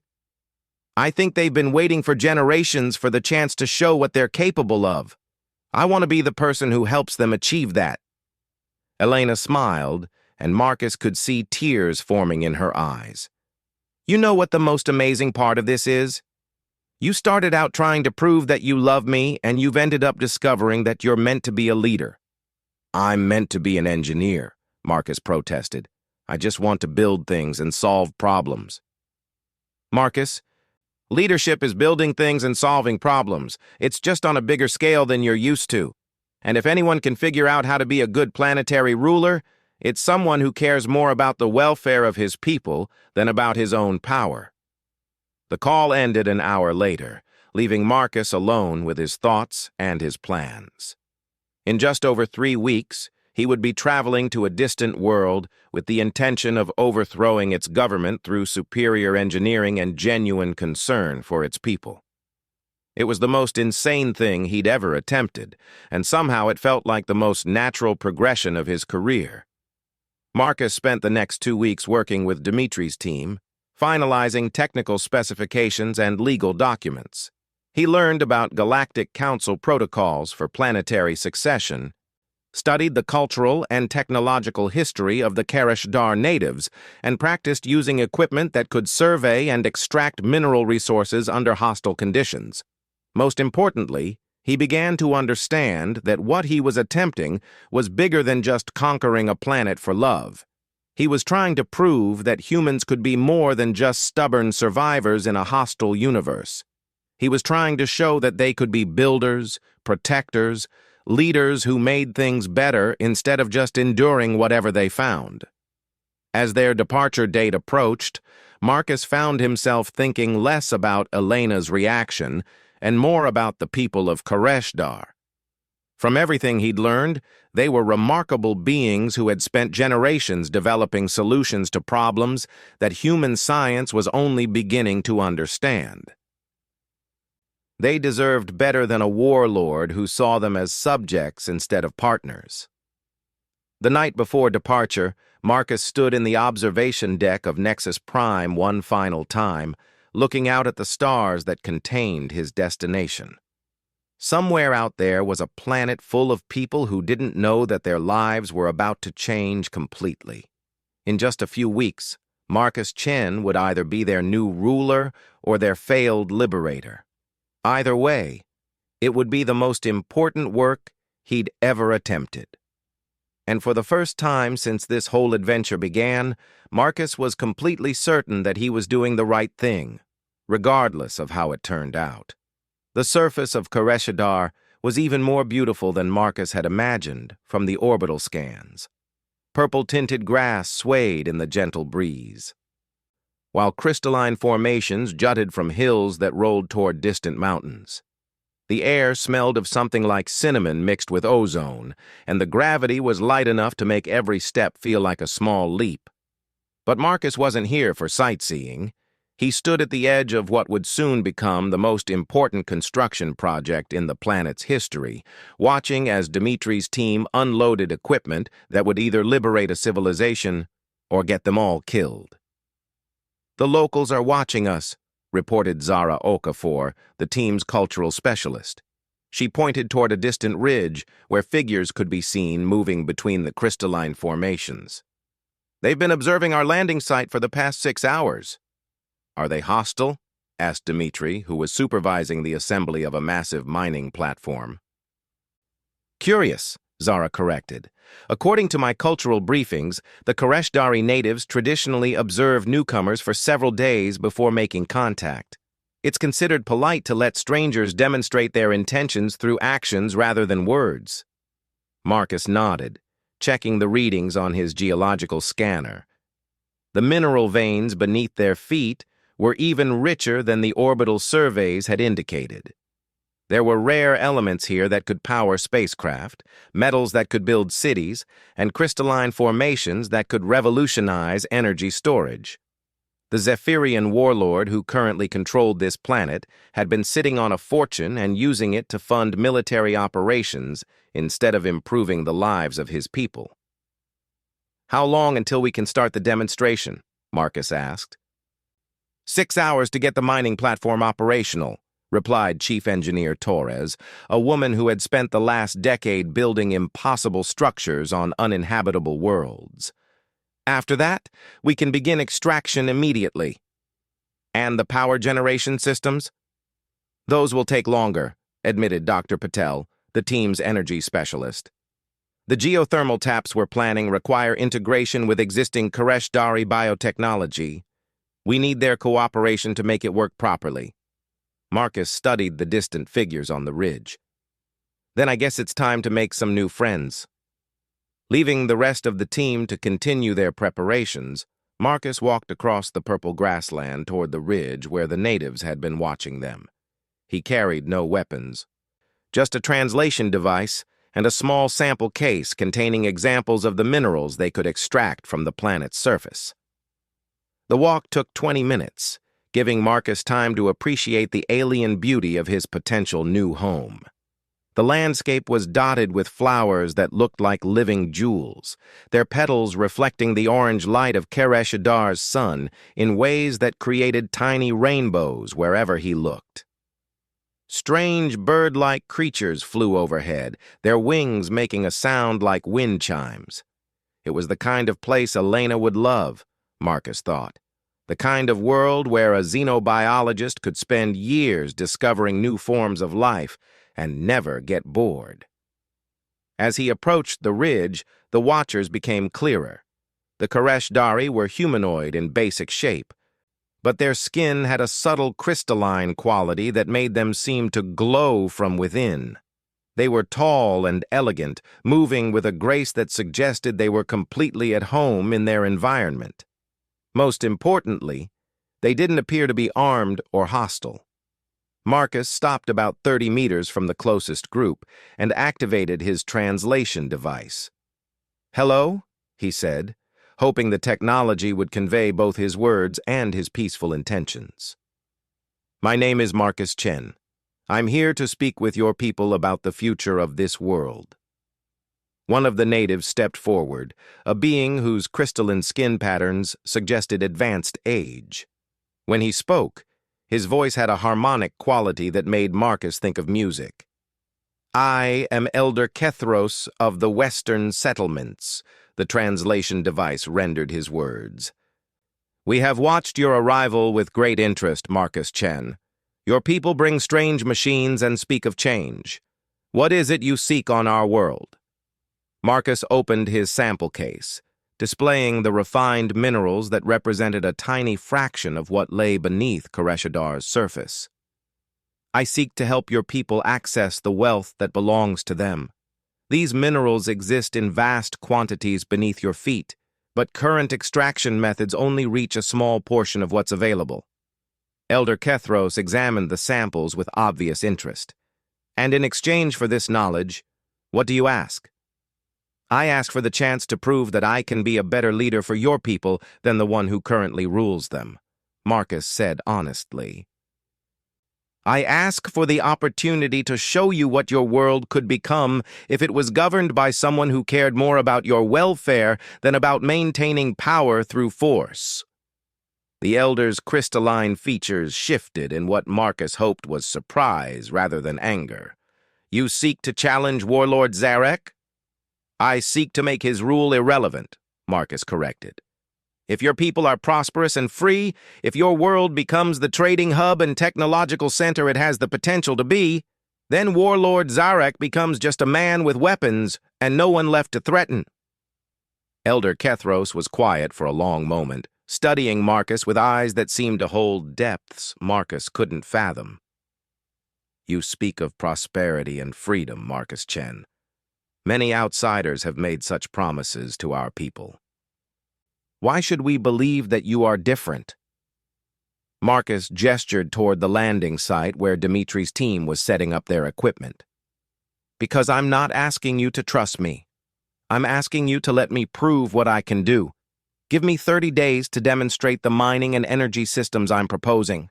I think they've been waiting for generations for the chance to show what they're capable of. I want to be the person who helps them achieve that. Elena smiled, and Marcus could see tears forming in her eyes. You know what the most amazing part of this is? You started out trying to prove that you love me, and you've ended up discovering that you're meant to be a leader. I'm meant to be an engineer, Marcus protested. I just want to build things and solve problems. Marcus, leadership is building things and solving problems. It's just on a bigger scale than you're used to. And if anyone can figure out how to be a good planetary ruler, it's someone who cares more about the welfare of his people than about his own power. The call ended an hour later, leaving Marcus alone with his thoughts and his plans. In just over 3 weeks, he would be traveling to a distant world with the intention of overthrowing its government through superior engineering and genuine concern for its people. It was the most insane thing he'd ever attempted, and somehow it felt like the most natural progression of his career. Marcus spent the next 2 weeks working with Dimitri's team, finalizing technical specifications and legal documents. He learned about Galactic Council protocols for planetary succession, studied the cultural and technological history of the Kareshadar natives, and practiced using equipment that could survey and extract mineral resources under hostile conditions. Most importantly, he began to understand that what he was attempting was bigger than just conquering a planet for love. He was trying to prove that humans could be more than just stubborn survivors in a hostile universe. He was trying to show that they could be builders, protectors, leaders who made things better instead of just enduring whatever they found. As their departure date approached, Marcus found himself thinking less about Elena's reaction and more about the people of Kareshadar. From everything he'd learned, they were remarkable beings who had spent generations developing solutions to problems that human science was only beginning to understand. They deserved better than a warlord who saw them as subjects instead of partners. The night before departure, Marcus stood in the observation deck of Nexus Prime one final time, looking out at the stars that contained his destination. Somewhere out there was a planet full of people who didn't know that their lives were about to change completely. In just a few weeks, Marcus Chen would either be their new ruler or their failed liberator. Either way, it would be the most important work he'd ever attempted. And for the first time since this whole adventure began, Marcus was completely certain that he was doing the right thing, regardless of how it turned out. The surface of Kareshadar was even more beautiful than Marcus had imagined from the orbital scans. Purple-tinted grass swayed in the gentle breeze, while crystalline formations jutted from hills that rolled toward distant mountains. The air smelled of something like cinnamon mixed with ozone, and the gravity was light enough to make every step feel like a small leap. But Marcus wasn't here for sightseeing. He stood at the edge of what would soon become the most important construction project in the planet's history, watching as Dimitri's team unloaded equipment that would either liberate a civilization or get them all killed. "The locals are watching us," reported Zara Okafor, the team's cultural specialist. She pointed toward a distant ridge where figures could be seen moving between the crystalline formations. "They've been observing our landing site for the past 6 hours. "Are they hostile?" asked Dimitri, who was supervising the assembly of a massive mining platform. "Curious," Zara corrected. According to my cultural briefings, the Koreshdari natives traditionally observe newcomers for several days before making contact. It's considered polite to let strangers demonstrate their intentions through actions rather than words. Marcus nodded, checking the readings on his geological scanner. The mineral veins beneath their feet were even richer than the orbital surveys had indicated. There were rare elements here that could power spacecraft, metals that could build cities, and crystalline formations that could revolutionize energy storage. The Zephyrian warlord who currently controlled this planet had been sitting on a fortune and using it to fund military operations instead of improving the lives of his people. "How long until we can start the demonstration?" Marcus asked. 6 hours to get the mining platform operational, replied Chief Engineer Torres, a woman who had spent the last decade building impossible structures on uninhabitable worlds. "After that, we can begin extraction immediately." "And the power generation systems?" "Those will take longer," admitted Dr. Patel, the team's energy specialist. "The geothermal taps we're planning require integration with existing Koreshdari biotechnology. We need their cooperation to make it work properly." Marcus studied the distant figures on the ridge. "Then I guess it's time to make some new friends." Leaving the rest of the team to continue their preparations, Marcus walked across the purple grassland toward the ridge where the natives had been watching them. He carried no weapons, just a translation device and a small sample case containing examples of the minerals they could extract from the planet's surface. The walk took 20 minutes, giving Marcus time to appreciate the alien beauty of his potential new home. The landscape was dotted with flowers that looked like living jewels, their petals reflecting the orange light of Koreshadar's sun in ways that created tiny rainbows wherever he looked. Strange bird-like creatures flew overhead, their wings making a sound like wind chimes. It was the kind of place Elena would love, Marcus thought. The kind of world where a xenobiologist could spend years discovering new forms of life and never get bored. As he approached the ridge, the watchers became clearer. The Koreshdari were humanoid in basic shape, but their skin had a subtle crystalline quality that made them seem to glow from within. They were tall and elegant, moving with a grace that suggested they were completely at home in their environment. Most importantly, they didn't appear to be armed or hostile. Marcus stopped about 30 meters from the closest group and activated his translation device. "Hello?" he said, hoping the technology would convey both his words and his peaceful intentions. "My name is Marcus Chen. I'm here to speak with your people about the future of this world." One of the natives stepped forward, a being whose crystalline skin patterns suggested advanced age. When he spoke, his voice had a harmonic quality that made Marcus think of music. "I am Elder Kethros of the Western Settlements," the translation device rendered his words. "We have watched your arrival with great interest, Marcus Chen. Your people bring strange machines and speak of change. What is it you seek on our world?" Marcus opened his sample case, displaying the refined minerals that represented a tiny fraction of what lay beneath Koreshadar's surface. "I seek to help your people access the wealth that belongs to them. These minerals exist in vast quantities beneath your feet, but current extraction methods only reach a small portion of what's available." Elder Kethros examined the samples with obvious interest. "And in exchange for this knowledge, what do you ask?" "I ask for the chance to prove that I can be a better leader for your people than the one who currently rules them," Marcus said honestly. "I ask for the opportunity to show you what your world could become if it was governed by someone who cared more about your welfare than about maintaining power through force." The elder's crystalline features shifted in what Marcus hoped was surprise rather than anger. "You seek to challenge Warlord Zarek?" "I seek to make his rule irrelevant," Marcus corrected. "If your people are prosperous and free, if your world becomes the trading hub and technological center it has the potential to be, then Warlord Zarek becomes just a man with weapons and no one left to threaten. Elder Kethros was quiet for a long moment, studying Marcus with eyes that seemed to hold depths Marcus couldn't fathom. You speak of prosperity and freedom, Marcus Chen. Many outsiders have made such promises to our people. Why should we believe that you are different? Marcus gestured toward the landing site where Dimitri's team was setting up their equipment. Because I'm not asking you to trust me. I'm asking you to let me prove what I can do. Give me 30 days to demonstrate the mining and energy systems I'm proposing.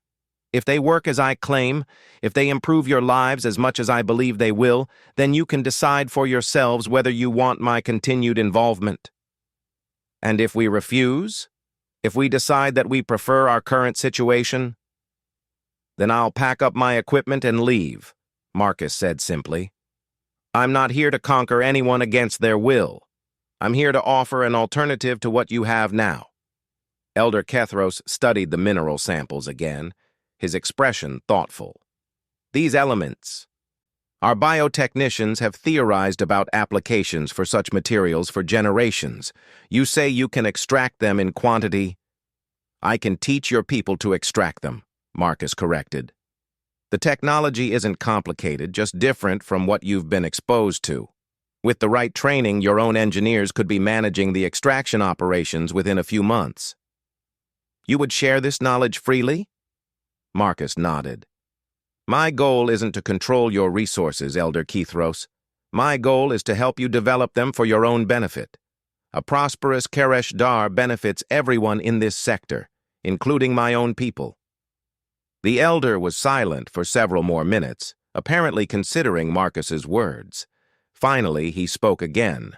If they work as I claim, if they improve your lives as much as I believe they will, then you can decide for yourselves whether you want my continued involvement. And if we refuse, if we decide that we prefer our current situation, then I'll pack up my equipment and leave, Marcus said simply. I'm not here to conquer anyone against their will. I'm here to offer an alternative to what you have now. Elder Kethros studied the mineral samples again, his expression thoughtful. These elements. Our biotechnicians have theorized about applications for such materials for generations. You say you can extract them in quantity. I can teach your people to extract them, Marcus corrected. The technology isn't complicated, just different from what you've been exposed to. With the right training, your own engineers could be managing the extraction operations within a few months. You would share this knowledge freely? Marcus nodded. My goal isn't to control your resources, Elder Kethros. My goal is to help you develop them for your own benefit. A prosperous Karesh Dar benefits everyone in this sector, including my own people. The elder was silent for several more minutes, apparently considering Marcus's words. Finally, he spoke again.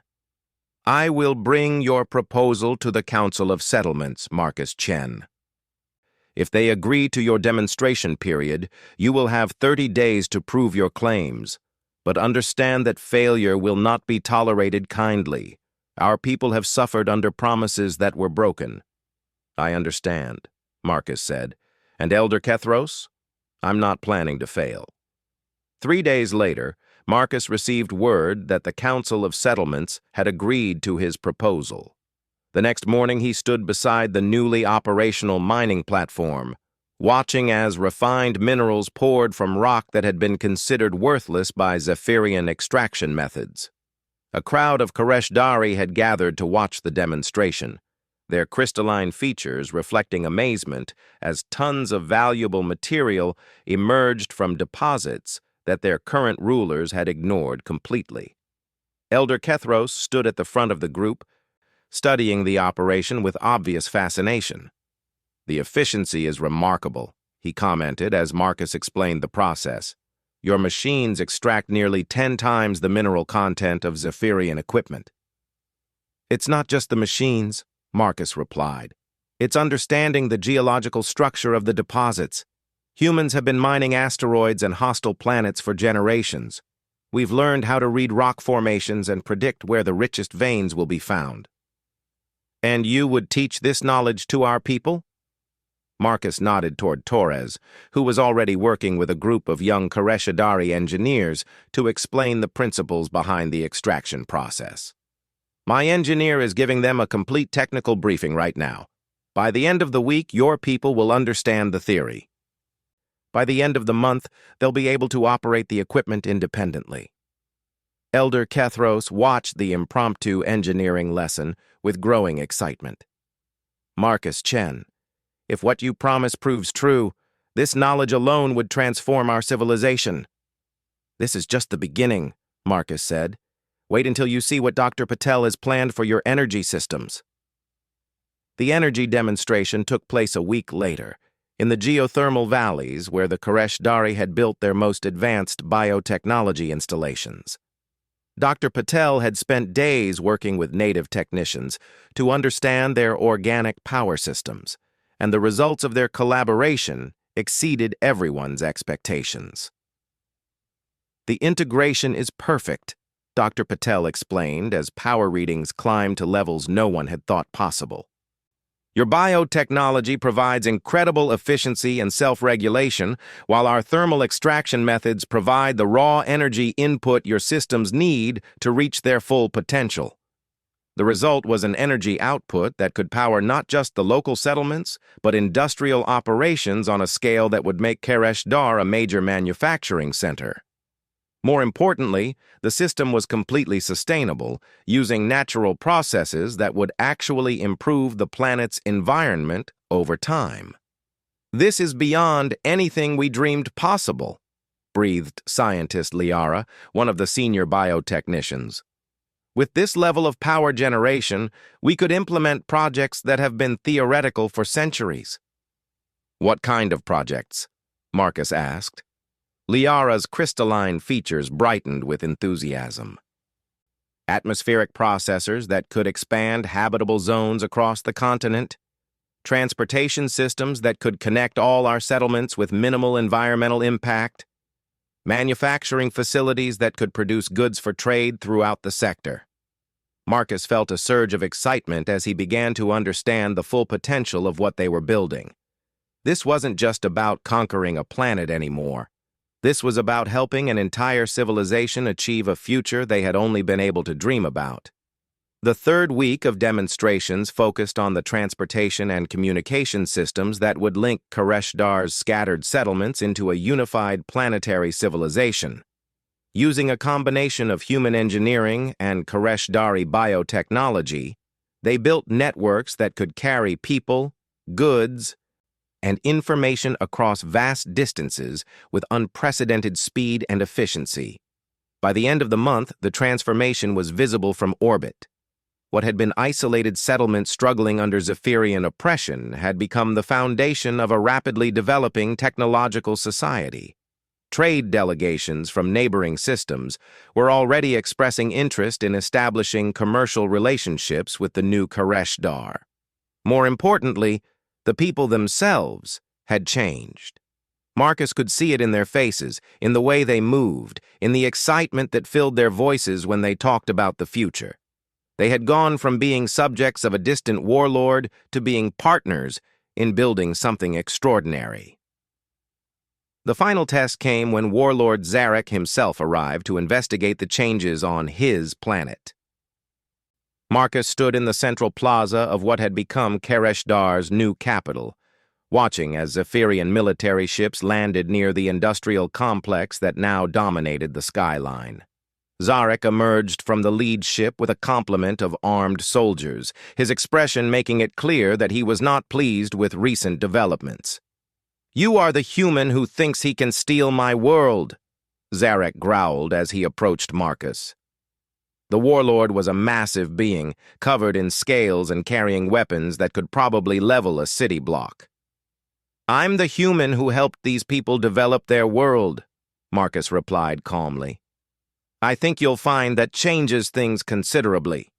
I will bring your proposal to the Council of Settlements, Marcus Chen. If they agree to your demonstration period, you will have 30 days to prove your claims. But understand that failure will not be tolerated kindly. Our people have suffered under promises that were broken. I understand, Marcus said. And Elder Kethros? I'm not planning to fail. 3 days later, Marcus received word that the Council of Settlements had agreed to his proposal. The next morning he stood beside the newly operational mining platform, watching as refined minerals poured from rock that had been considered worthless by Zephyrian extraction methods. A crowd of Karesh-Dari had gathered to watch the demonstration, their crystalline features reflecting amazement as tons of valuable material emerged from deposits that their current rulers had ignored completely. Elder Kethros stood at the front of the group, studying the operation with obvious fascination. The efficiency is remarkable, he commented as Marcus explained the process. Your machines extract nearly 10 times the mineral content of Zephyrian equipment. It's not just the machines, Marcus replied. It's understanding the geological structure of the deposits. Humans have been mining asteroids and hostile planets for generations. We've learned how to read rock formations and predict where the richest veins will be found. And you would teach this knowledge to our people? Marcus nodded toward Torres, who was already working with a group of young Karesh-Dari engineers to explain the principles behind the extraction process. My engineer is giving them a complete technical briefing right now. By the end of the week, your people will understand the theory. By the end of the month, they'll be able to operate the equipment independently. Elder Kethros watched the impromptu engineering lesson with growing excitement. Marcus Chen, if what you promise proves true, this knowledge alone would transform our civilization. This is just the beginning, Marcus said. Wait until you see what Dr. Patel has planned for your energy systems. The energy demonstration took place a week later, in the geothermal valleys where the Karesh-Dari had built their most advanced biotechnology installations. Dr. Patel had spent days working with native technicians to understand their organic power systems, and the results of their collaboration exceeded everyone's expectations. The integration is perfect, Dr. Patel explained as power readings climbed to levels no one had thought possible. Your biotechnology provides incredible efficiency and self-regulation, while our thermal extraction methods provide the raw energy input your systems need to reach their full potential. The result was an energy output that could power not just the local settlements, but industrial operations on a scale that would make Karesh Dar a major manufacturing center. More importantly, the system was completely sustainable, using natural processes that would actually improve the planet's environment over time. This is beyond anything we dreamed possible, breathed scientist Liara, one of the senior biotechnicians. With this level of power generation, we could implement projects that have been theoretical for centuries. What kind of projects? Marcus asked. Liara's crystalline features brightened with enthusiasm. Atmospheric processors that could expand habitable zones across the continent, transportation systems that could connect all our settlements with minimal environmental impact, manufacturing facilities that could produce goods for trade throughout the sector. Marcus felt a surge of excitement as he began to understand the full potential of what they were building. This wasn't just about conquering a planet anymore. This was about helping an entire civilization achieve a future they had only been able to dream about. The third week of demonstrations focused on the transportation and communication systems that would link Karesh Dar's scattered settlements into a unified planetary civilization. Using a combination of human engineering and Karesh Dari biotechnology, they built networks that could carry people, goods, and information across vast distances with unprecedented speed and efficiency. By the end of the month, the transformation was visible from orbit. What had been isolated settlements struggling under Zephyrian oppression had become the foundation of a rapidly developing technological society. Trade delegations from neighboring systems were already expressing interest in establishing commercial relationships with the new Karesh Dar. More importantly, the people themselves had changed. Marcus could see it in their faces, in the way they moved, in the excitement that filled their voices when they talked about the future. They had gone from being subjects of a distant warlord to being partners in building something extraordinary. The final test came when Warlord Zarek himself arrived to investigate the changes on his planet. Marcus stood in the central plaza of what had become Karesh Dar's new capital, watching as Zephyrian military ships landed near the industrial complex that now dominated the skyline. Zarek emerged from the lead ship with a complement of armed soldiers, his expression making it clear that he was not pleased with recent developments. "You are the human who thinks he can steal my world," Zarek growled as he approached Marcus. The warlord was a massive being, covered in scales and carrying weapons that could probably level a city block. "I'm the human who helped these people develop their world," Marcus replied calmly. "I think you'll find that changes things considerably."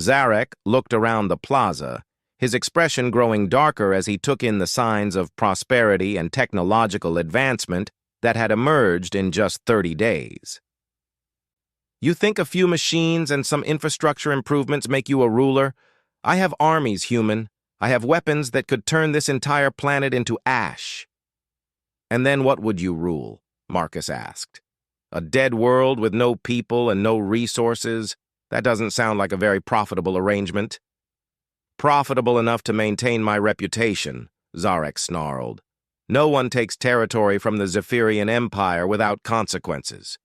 Zarek looked around the plaza, his expression growing darker as he took in the signs of prosperity and technological advancement that had emerged in just 30 days. "You think a few machines and some infrastructure improvements make you a ruler? I have armies, human. I have weapons that could turn this entire planet into ash." "And then what would you rule?" Marcus asked. "A dead world with no people and no resources? That doesn't sound like a very profitable arrangement." "Profitable enough to maintain my reputation," Zarek snarled. "No one takes territory from the Zephyrian Empire without consequences."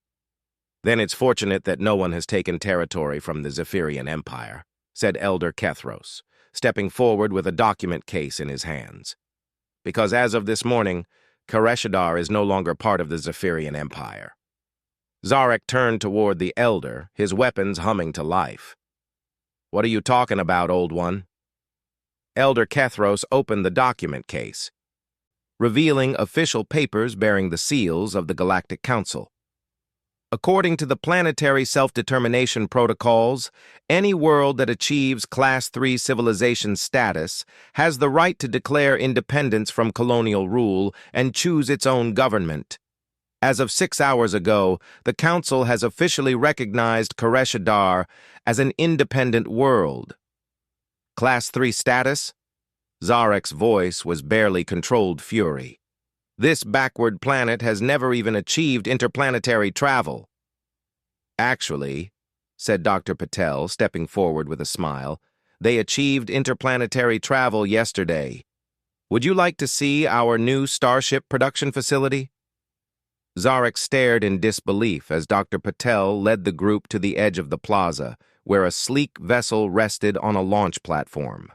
"Then it's fortunate that no one has taken territory from the Zephyrian Empire," said Elder Kethros, stepping forward with a document case in his hands. "Because as of this morning, Kareshadar is no longer part of the Zephyrian Empire." Zarek turned toward the Elder, his weapons humming to life. "What are you talking about, old one?" Elder Kethros opened the document case, revealing official papers bearing the seals of the Galactic Council. According to the planetary self-determination protocols, any world that achieves Class 3 civilization status has the right to declare independence from colonial rule and choose its own government. As of 6 hours ago, the Council has officially recognized Kareshadar as an independent world. Class 3 status? Zarek's voice was barely controlled fury. This backward planet has never even achieved interplanetary travel. Actually, said Dr. Patel, stepping forward with a smile, they achieved interplanetary travel yesterday. Would you like to see our new Starship production facility? Zarek stared in disbelief as Dr. Patel led the group to the edge of the plaza, where a sleek vessel rested on a launch platform.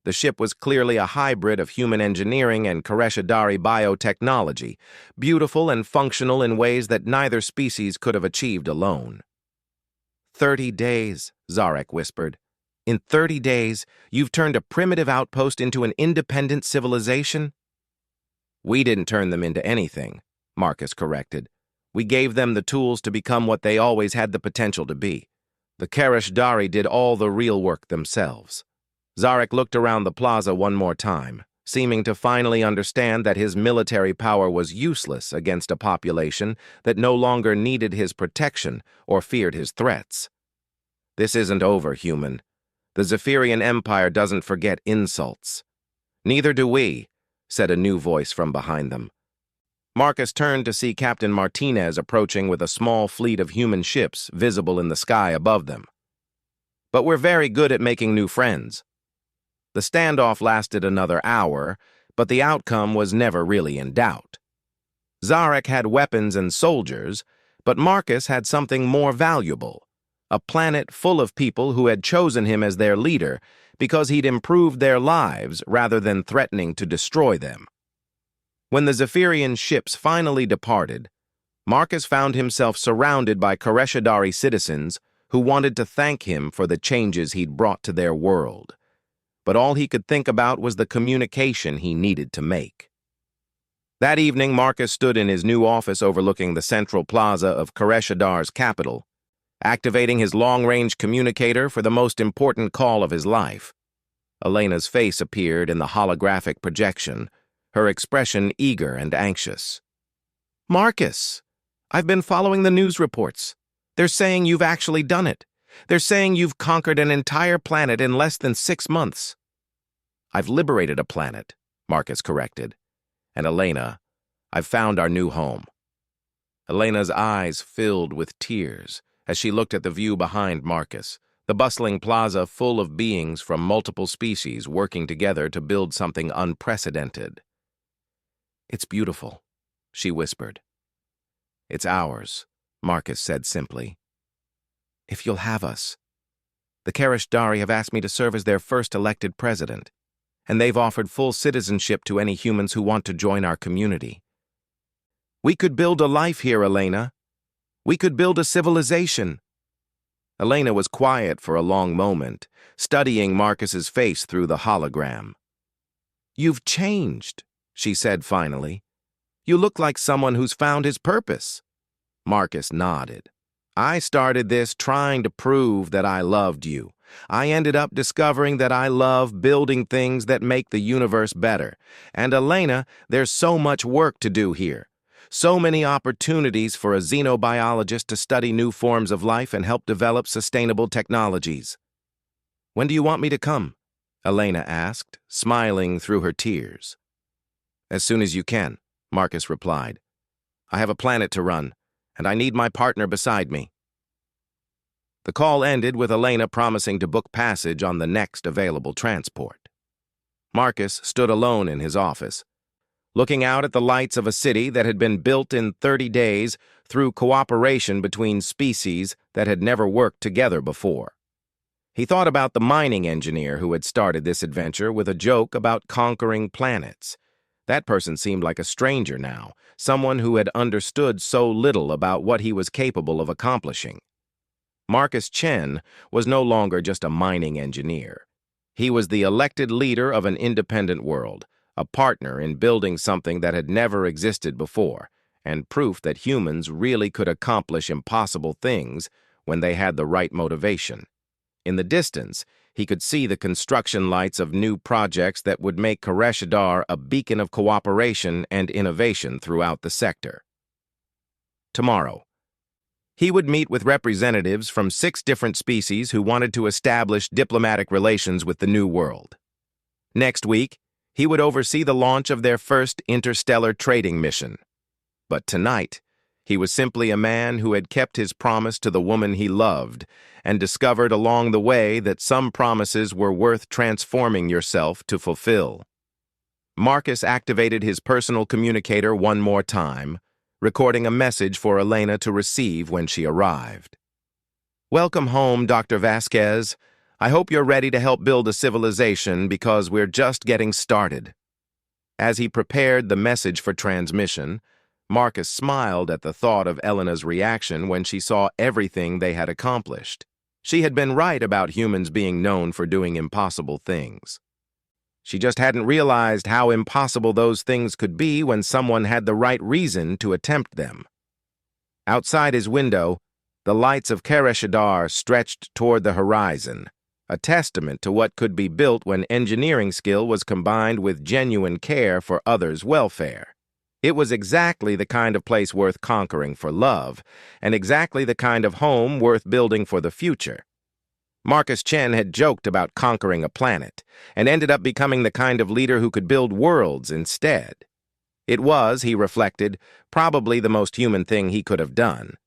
The ship was clearly a hybrid of human engineering and Koreshadari biotechnology, beautiful and functional in ways that neither species could have achieved alone. 30 days, Zarek whispered. In 30 days, you've turned a primitive outpost into an independent civilization? We didn't turn them into anything, Marcus corrected. We gave them the tools to become what they always had the potential to be. The Koreshadari did all the real work themselves. Zarek looked around the plaza one more time, seeming to finally understand that his military power was useless against a population that no longer needed his protection or feared his threats. This isn't over, human. The Zephyrian Empire doesn't forget insults. Neither do we, said a new voice from behind them. Marcus turned to see Captain Martinez approaching with a small fleet of human ships visible in the sky above them. But we're very good at making new friends. The standoff lasted another hour, but the outcome was never really in doubt. Zarek had weapons and soldiers, but Marcus had something more valuable, a planet full of people who had chosen him as their leader because he'd improved their lives rather than threatening to destroy them. When the Zephyrian ships finally departed, Marcus found himself surrounded by Koreshadari citizens who wanted to thank him for the changes he'd brought to their world. But all he could think about was the communication he needed to make. That evening, Marcus stood in his new office overlooking the central plaza of Koreshadar's capital, activating his long-range communicator for the most important call of his life. Elena's face appeared in the holographic projection, her expression eager and anxious. Marcus, I've been following the news reports. They're saying you've actually done it. They're saying you've conquered an entire planet in less than 6 months. I've liberated a planet, Marcus corrected. And Elena, I've found our new home. Elena's eyes filled with tears as she looked at the view behind Marcus, the bustling plaza full of beings from multiple species working together to build something unprecedented. It's beautiful, she whispered. It's ours, Marcus said simply. If you'll have us. The Koreshadari have asked me to serve as their first elected president, and they've offered full citizenship to any humans who want to join our community. We could build a life here, Elena. We could build a civilization. Elena was quiet for a long moment, studying Marcus's face through the hologram. You've changed, she said finally. You look like someone who's found his purpose. Marcus nodded. I started this trying to prove that I loved you. I ended up discovering that I love building things that make the universe better. And Elena, there's so much work to do here. So many opportunities for a xenobiologist to study new forms of life and help develop sustainable technologies. When do you want me to come? Elena asked, smiling through her tears. As soon as you can, Marcus replied. I have a planet to run, and I need my partner beside me. The call ended with Elena promising to book passage on the next available transport. Marcus stood alone in his office, looking out at the lights of a city that had been built in 30 days through cooperation between species that had never worked together before. He thought about the mining engineer who had started this adventure with a joke about conquering planets. That person seemed like a stranger now, someone who had understood so little about what he was capable of accomplishing. Marcus Chen was no longer just a mining engineer. He was the elected leader of an independent world, a partner in building something that had never existed before, and proof that humans really could accomplish impossible things when they had the right motivation. In the distance, he could see the construction lights of new projects that would make Koreshadar a beacon of cooperation and innovation throughout the sector. Tomorrow. He would meet with representatives from 6 different species who wanted to establish diplomatic relations with the New World. Next week, he would oversee the launch of their first interstellar trading mission. But tonight, he was simply a man who had kept his promise to the woman he loved and discovered along the way that some promises were worth transforming yourself to fulfill. Marcus activated his personal communicator one more time, recording a message for Elena to receive when she arrived. "Welcome home, Dr. Vasquez. I hope you're ready to help build a civilization because we're just getting started." As he prepared the message for transmission, Marcus smiled at the thought of Elena's reaction when she saw everything they had accomplished. She had been right about humans being known for doing impossible things. She just hadn't realized how impossible those things could be when someone had the right reason to attempt them. Outside his window, the lights of Karashadar stretched toward the horizon, a testament to what could be built when engineering skill was combined with genuine care for others' welfare. It was exactly the kind of place worth conquering for love, and exactly the kind of home worth building for the future. Marcus Chen had joked about conquering a planet, and ended up becoming the kind of leader who could build worlds instead. It was, he reflected, probably the most human thing he could have done,